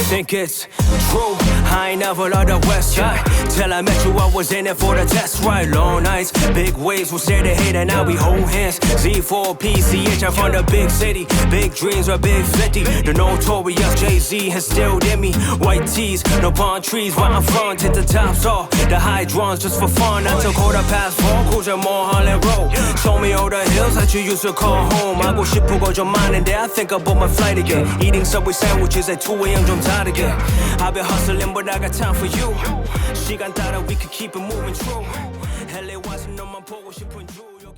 Think it's true, I ain't never loved the West Side. Till I met you, I was in it for the test ride. Long nights, big waves, we'll say the hate and now we hold hands. Z4PCH, I'm from the big city. Big dreams with big 50. The notorious Jay-Z instilled in me. White tees, no palm trees where I'm from. Hit the tops off, the high drones just for fun. I took $4 cruising more Holland Road. Show me all the hills that you used to call home. I go 싶고 좀 많은데 I think about my flight again. Eating Subway sandwiches at 2 a.m. 좀 다르게. I've been hustling but I got time for you. 시간 따라 we could keep it moving true. LA 와서 너만 보고 싶은 주.